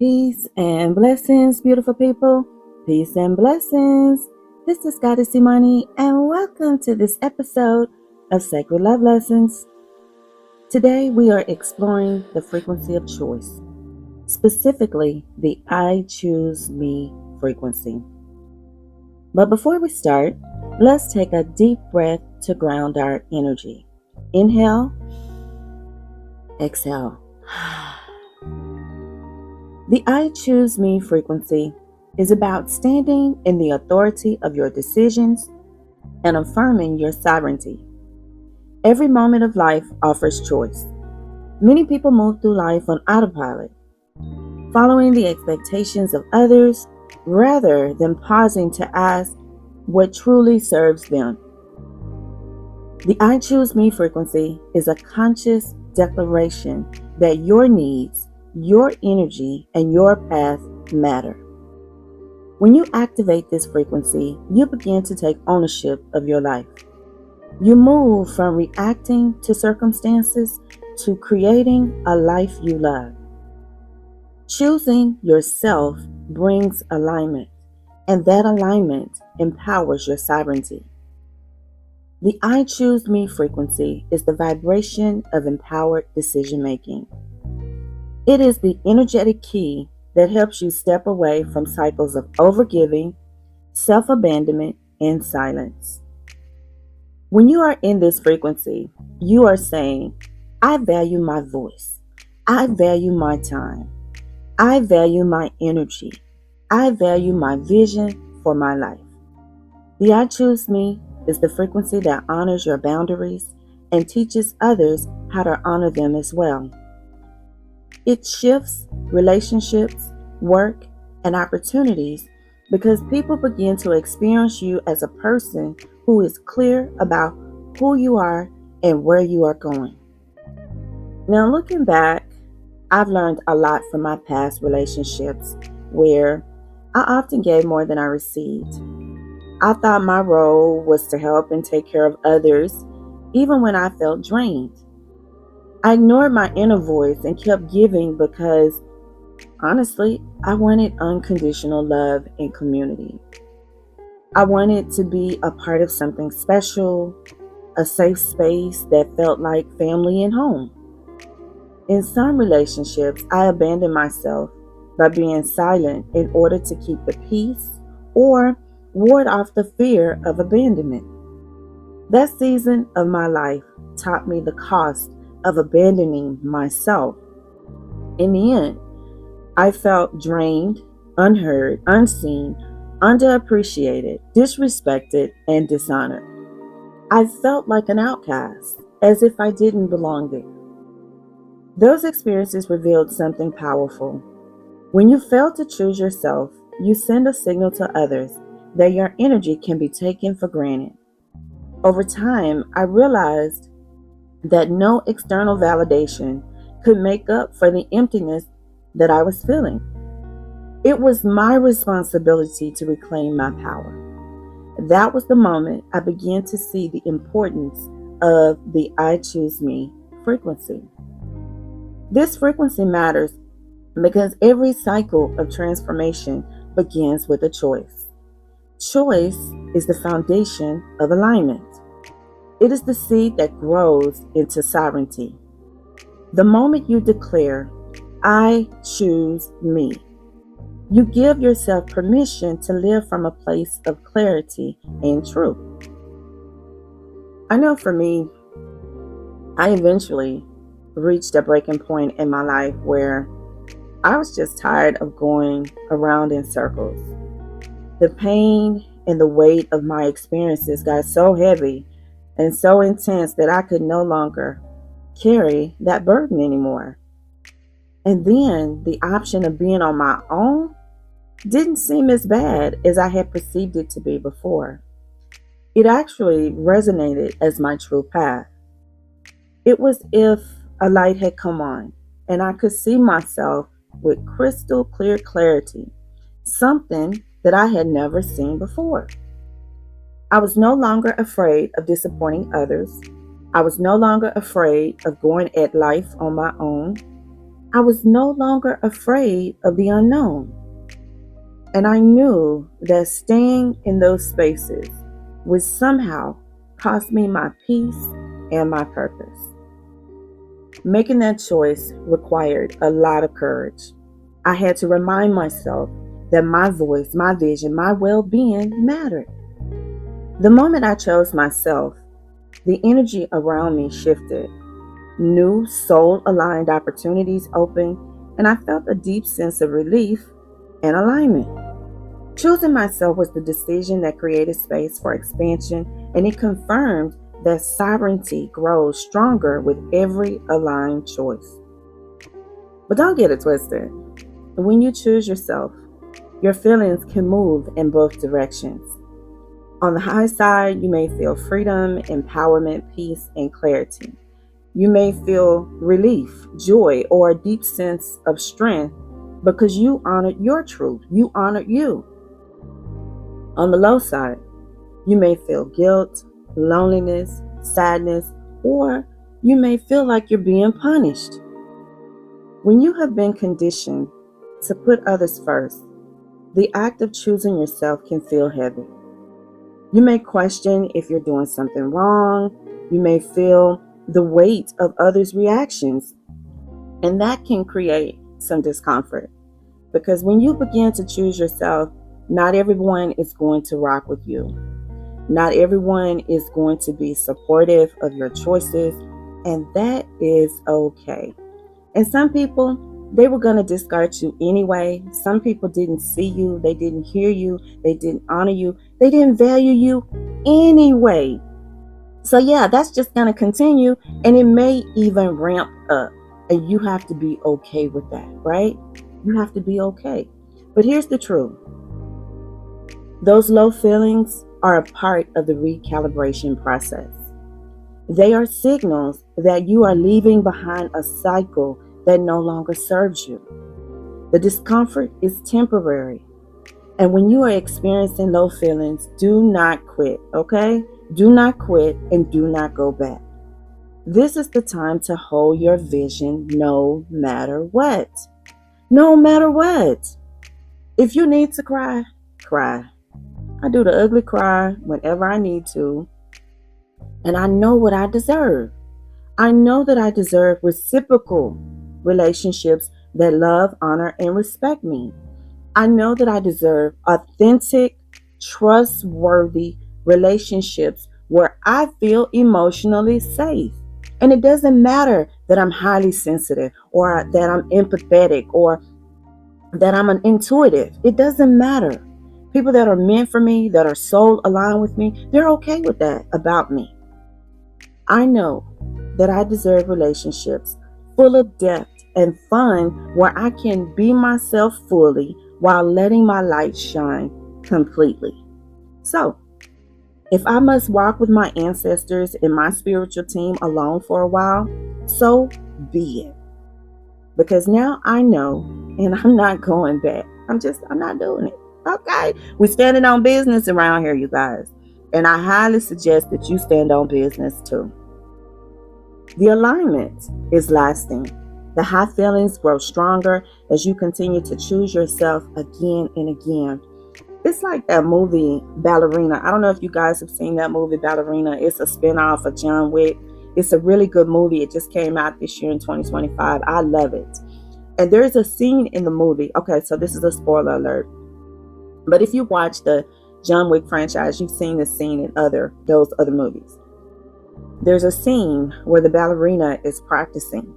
Peace and blessings, beautiful people. Peace and blessings. This is Goddess Imani, and welcome to this episode of Sacred Love Lessons. Today, we are exploring the frequency of choice, specifically the I choose me frequency. But before we start, let's take a deep breath to ground our energy. Inhale, exhale. The I choose me frequency is about standing in the authority of your decisions and affirming your sovereignty. Every moment of life offers choice. Many people move through life on autopilot, following the expectations of others rather than pausing to ask what truly serves them. The I choose me frequency is a conscious declaration that your needs, your energy, and your path matter. When you activate this frequency, you begin to take ownership of your life. You move from reacting to circumstances to creating a life you love. Choosing yourself brings alignment, and that alignment empowers your sovereignty. The I choose me frequency is the vibration of empowered decision making. It is the energetic key that helps you step away from cycles of overgiving, self-abandonment, and silence. When you are in this frequency, you are saying, I value my voice. I value my time. I value my energy. I value my vision for my life. The I choose me is the frequency that honors your boundaries and teaches others how to honor them as well. It shifts relationships, work, and opportunities because people begin to experience you as a person who is clear about who you are and where you are going. Now, looking back, I've learned a lot from my past relationships where I often gave more than I received. I thought my role was to help and take care of others, even when I felt drained. I ignored my inner voice and kept giving because, honestly, I wanted unconditional love and community. I wanted to be a part of something special, a safe space that felt like family and home. In some relationships, I abandoned myself by being silent in order to keep the peace or ward off the fear of abandonment. That season of my life taught me the cost of abandoning myself. In the end, I felt drained, unheard, unseen, underappreciated, disrespected, and dishonored. I felt like an outcast, as if I didn't belong there. Those experiences revealed something powerful. When you fail to choose yourself, you send a signal to others that your energy can be taken for granted. Over time, I realized that no external validation could make up for the emptiness that I was feeling. It was my responsibility to reclaim my power. That was the moment I began to see the importance of the I choose me frequency. This frequency matters because every cycle of transformation begins with a choice. Choice is the foundation of alignment. It is the seed that grows into sovereignty. The moment you declare, I choose me, you give yourself permission to live from a place of clarity and truth. I know for me, I eventually reached a breaking point in my life where I was just tired of going around in circles. The pain and the weight of my experiences got so heavy and so intense that I could no longer carry that burden anymore. And then the option of being on my own didn't seem as bad as I had perceived it to be before. It actually resonated as my true path. It was if a light had come on and I could see myself with crystal clear clarity, something that I had never seen before. I was no longer afraid of disappointing others. I was no longer afraid of going at life on my own. I was no longer afraid of the unknown. And I knew that staying in those spaces would somehow cost me my peace and my purpose. Making that choice required a lot of courage. I had to remind myself that my voice, my vision, my well-being mattered. The moment I chose myself, the energy around me shifted. New soul-aligned opportunities opened, and I felt a deep sense of relief and alignment. Choosing myself was the decision that created space for expansion, and it confirmed that sovereignty grows stronger with every aligned choice. But don't get it twisted. When you choose yourself, your feelings can move in both directions. On the high side, you may feel freedom, empowerment, peace, and clarity. You may feel relief, joy, or a deep sense of strength because you honored your truth. You honored you. On the low side, you may feel guilt, loneliness, sadness, or you may feel like you're being punished. When you have been conditioned to put others first, the act of choosing yourself can feel heavy. You may question if you're doing something wrong. You may feel the weight of others' reactions, and that can create some discomfort. Because when you begin to choose yourself, not everyone is going to rock with you. Not everyone is going to be supportive of your choices, and that is okay. And some people, they were going to discard you anyway. Some people didn't see you, they didn't hear you, they didn't honor you, they didn't value you anyway. So yeah, that's just going to continue, and it may even ramp up, and you have to be okay with that, right? You have to be okay. But here's the truth. Those low feelings are a part of the recalibration process. They are signals that you are leaving behind a cycle that no longer serves you. The discomfort is temporary. And when you are experiencing low feelings, do not quit, okay? Do not quit and do not go back. This is the time to hold your vision no matter what. No matter what. If you need to cry, cry. I do the ugly cry whenever I need to. And I know what I deserve. I know that I deserve reciprocal relationships that love, honor, and respect me. I know that I deserve authentic, trustworthy relationships where I feel emotionally safe. And it doesn't matter that I'm highly sensitive or that I'm empathetic or that I'm an intuitive. It doesn't matter. People that are meant for me, that are soul aligned with me, they're okay with that about me. I know that I deserve relationships full of depth and fun where I can be myself fully while letting my light shine completely. So, if I must walk with my ancestors and my spiritual team alone for a while, so be it. Because now I know, and I'm not going back. I'm not doing it. Okay, we're standing on business around here, you guys. And I highly suggest that you stand on business too. The alignment is lasting. The high feelings grow stronger as you continue to choose yourself again and again. It's like that movie Ballerina. I don't know if you guys have seen that movie Ballerina. It's a spinoff of John Wick. It's a really good movie. It just came out this year in 2025. I love it. And there's a scene in the movie. Okay, so this is a spoiler alert. But if you watch the John Wick franchise, you've seen this scene in those other movies. There's a scene where the ballerina is practicing.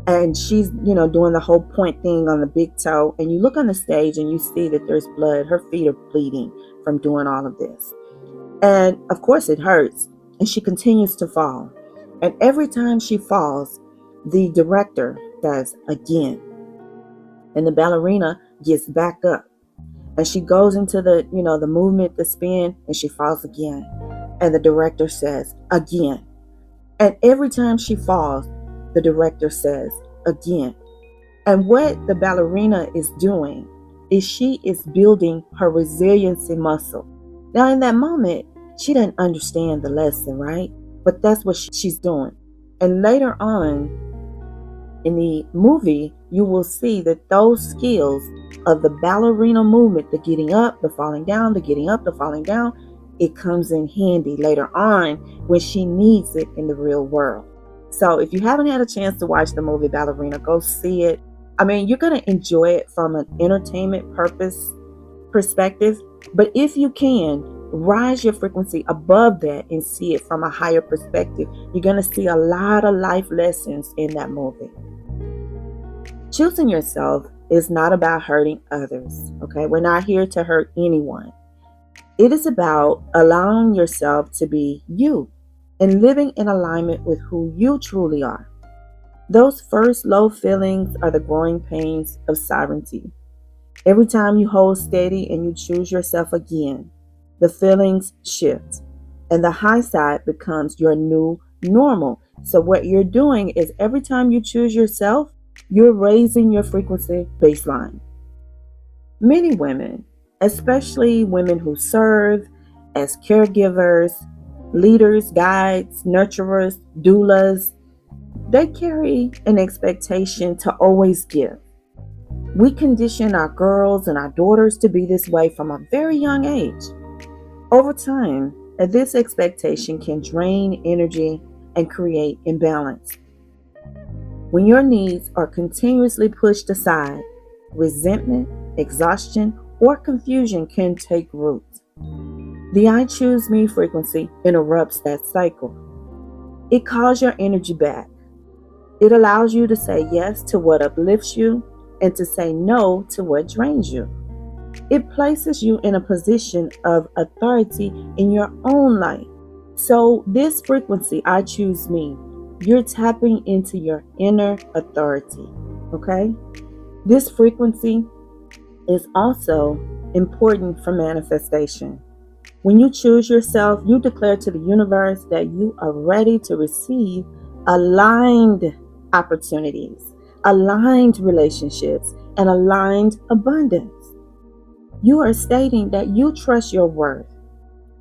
And she's, doing the whole point thing on the big toe. And you look on the stage and you see that there's blood. Her feet are bleeding from doing all of this. And of course it hurts. And she continues to fall. And every time she falls, the director says, again. And the ballerina gets back up. And she goes into the movement, the spin, and she falls again. And the director says, again. And every time she falls, the director says, again. And what the ballerina is doing is she is building her resiliency muscle. Now, in that moment, she didn't understand the lesson, right? But that's what she's doing. And later on, In the movie, you will see that those skills of the ballerina movement, the getting up, the falling down, the getting up, the falling down, it comes in handy later on when she needs it in the real world. So if you haven't had a chance to watch the movie Ballerina, go see it. I mean, you're going to enjoy it from an entertainment purpose perspective, but if you can, rise your frequency above that and see it from a higher perspective. You're going to see a lot of life lessons in that movie. Choosing yourself is not about hurting others, okay? We're not here to hurt anyone. It is about allowing yourself to be you and living in alignment with who you truly are. Those first low feelings are the growing pains of sovereignty. Every time you hold steady and you choose yourself again, the feelings shift and the high side becomes your new normal. So what you're doing is every time you choose yourself, you're raising your frequency baseline. Many women, especially women who serve as caregivers, leaders, guides, nurturers, doulas, they carry an expectation to always give. We condition our girls and our daughters to be this way from a very young age. Over time, this expectation can drain energy and create imbalance. When your needs are continuously pushed aside, resentment, exhaustion, or confusion can take root. The I choose me frequency interrupts that cycle. It calls your energy back. It allows you to say yes to what uplifts you and to say no to what drains you. It places you in a position of authority in your own life. So this frequency, I choose me, you're tapping into your inner authority, okay? This frequency is also important for manifestation. When you choose yourself, you declare to the universe that you are ready to receive aligned opportunities, aligned relationships, and aligned abundance. You are stating that you trust your worth.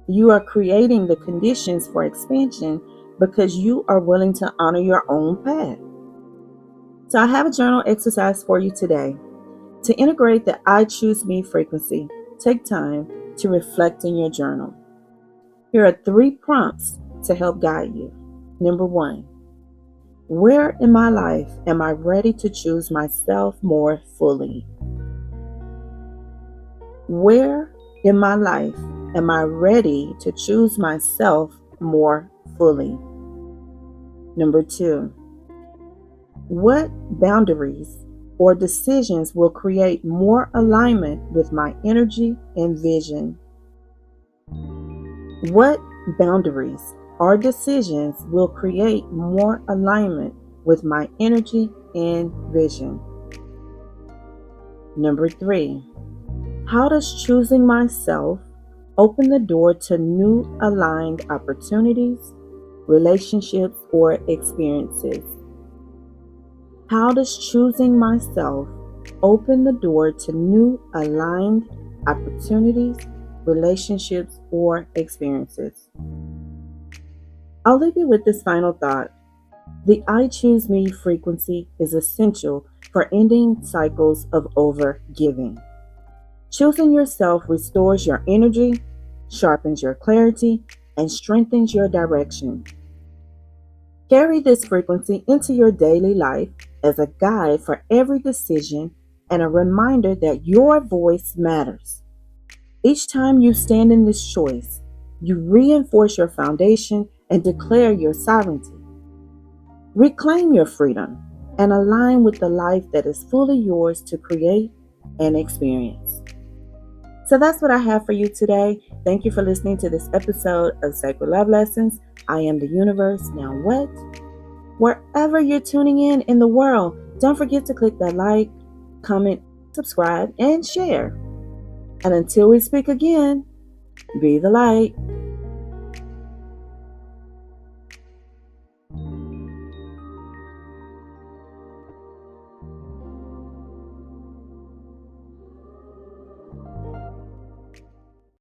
You are creating the conditions for expansion because you are willing to honor your own path. So I have a journal exercise for you today. To integrate the I choose me frequency, take time to reflect in your journal. Here are 3 prompts to help guide you. Number 1, where in my life am I ready to choose myself more fully? Where in my life am I ready to choose myself more fully? Number 2, what boundaries or decisions will create more alignment with my energy and vision? What boundaries or decisions will create more alignment with my energy and vision? Number 3, how does choosing myself open the door to new aligned opportunities, relationships, or experiences? How does choosing myself open the door to new aligned opportunities, relationships, or experiences? I'll leave you with this final thought. The I choose me frequency is essential for ending cycles of overgiving. Choosing yourself restores your energy, sharpens your clarity, and strengthens your direction. Carry this frequency into your daily life as a guide for every decision and a reminder that your voice matters. Each time you stand in this choice, you reinforce your foundation and declare your sovereignty. Reclaim your freedom and align with the life that is fully yours to create and experience. So that's what I have for you today. Thank you for listening to this episode of Sacred Love Lessons. I am the universe. Now what? Wherever you're tuning in the world, don't forget to click that like, comment, subscribe, and share. And until we speak again, be the light.